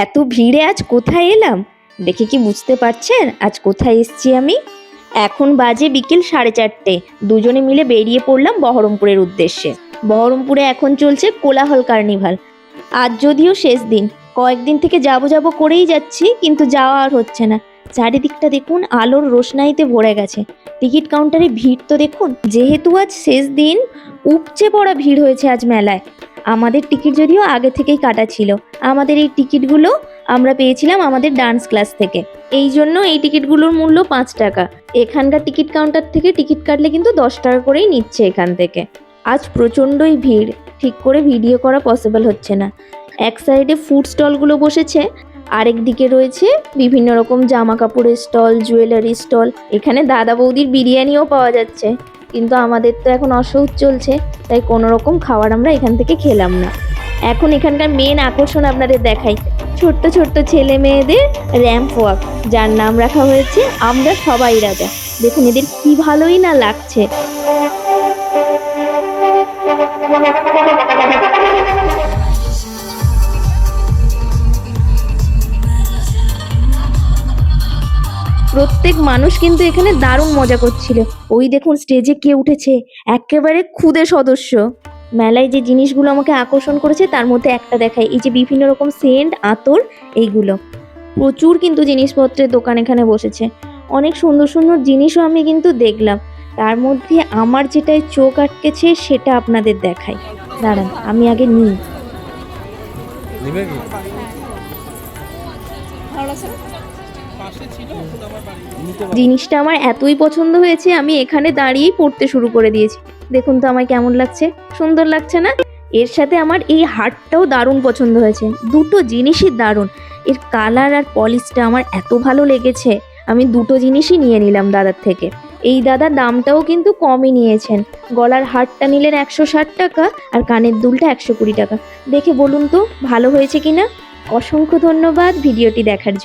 এত ভিড়ে আজ কোথায় এলাম দেখে কি বুঝতে পারছেন আজ কোথায় এসেছি আমি? এখন বাজে বিকেল 4:30। দুজনে মিলে বেরিয়ে পড়লাম বহরমপুরের উদ্দেশ্যে। বহরমপুরে এখন চলছে কোলাহল কার্নিভাল। আজ যদিও শেষ দিন, কয়েকদিন থেকে যাবো করেই যাচ্ছি, কিন্তু যাওয়া আর হচ্ছে না। চারিদিকটা দেখুন আলোর রোশনাইতে ভরে গেছে। টিকিট কাউন্টারে ভিড় তো দেখুন। যেহেতু আজ শেষ দিন, উপচে পড়া ভিড় হয়েছে আজ মেলায়। আমাদের টিকিট যদিও আগে থেকেই কাটা ছিল। আমাদের এই টিকিটগুলো আমরা পেয়েছিলাম আমাদের ডান্স ক্লাস থেকে। এই জন্য এই টিকিটগুলোর মূল্য 5 টাকা। এখানকার টিকিট কাউন্টার থেকে টিকিট কাটলে কিন্তু 10 টাকা করেই নিচ্ছে এখান থেকে। আজ প্রচণ্ডই ভিড়, ঠিক করে ভিডিও করা পসিবল হচ্ছে না। এক সাইডে ফুড স্টলগুলো বসেছে, আরেক দিকে রয়েছে বিভিন্ন রকম জামা কাপড়ের স্টল, জুয়েলারি স্টল। এখানে দাদা বৌদির বিরিয়ানিও পাওয়া যাচ্ছে, কিন্তু আমাদের তো এখন অসৌচ চলছে, তাই কোনো রকম খাবার আমরা এখান থেকে খেলাম না। এখন এখানকার মেন আকর্ষণ আপনাদের দেখাই, ছোট্ট ছোট্ট ছেলে মেয়েদের র্যাম্প ওয়াক, যার নাম রাখা হয়েছে আমরা সবাই রাজা। দেখুন এদের কি ভালোই না লাগছে। প্রত্যেক মানুষ কিন্তু এখানে দারুণ মজা করছিল। ওই দেখুন স্টেজে কে উঠেছে, একেবারে খুদে সদস্য। মেলায় যে জিনিসগুলো আমাকে আকর্ষণ করেছে তার মধ্যে একটা দেখাই, এই যে বিভিন্ন রকম সেন্ট, আতর, এইগুলো। প্রচুর কিন্তু জিনিসপত্রের দোকান এখানে বসেছে। অনেক সুন্দর সুন্দর জিনিসও আমি কিন্তু দেখলাম। তার মধ্যে আমার যেটায় চোখ আটকেছে সেটা আপনাদের দেখাই। দাঁড়ান আমি আগে নিই। জিনিসটা আমার এতই পছন্দ হয়েছে, আমি এখানে দাঁড়িয়েই পড়তে শুরু করে দিয়েছি। দেখুন তো আমায় কেমন লাগছে, সুন্দর লাগছে না? এর সাথে আমার এই হারটাও দারুণ পছন্দ হয়েছে। দুটো জিনিসই দারুণ। এর কালার আর পলিশটা আমার এত ভালো লেগেছে, আমি দুটো জিনিসই নিয়ে নিলাম দাদার থেকে। এই দাদা দামটাও কিন্তু কমই নিয়েছেন। গলার হারটা নিলেন 160 টাকা, আর কানের দুলটা 120 টাকা। দেখে বলুন তো ভালো হয়েছে কিনা। অসংখ্য ধন্যবাদ ভিডিওটি দেখার জন্য।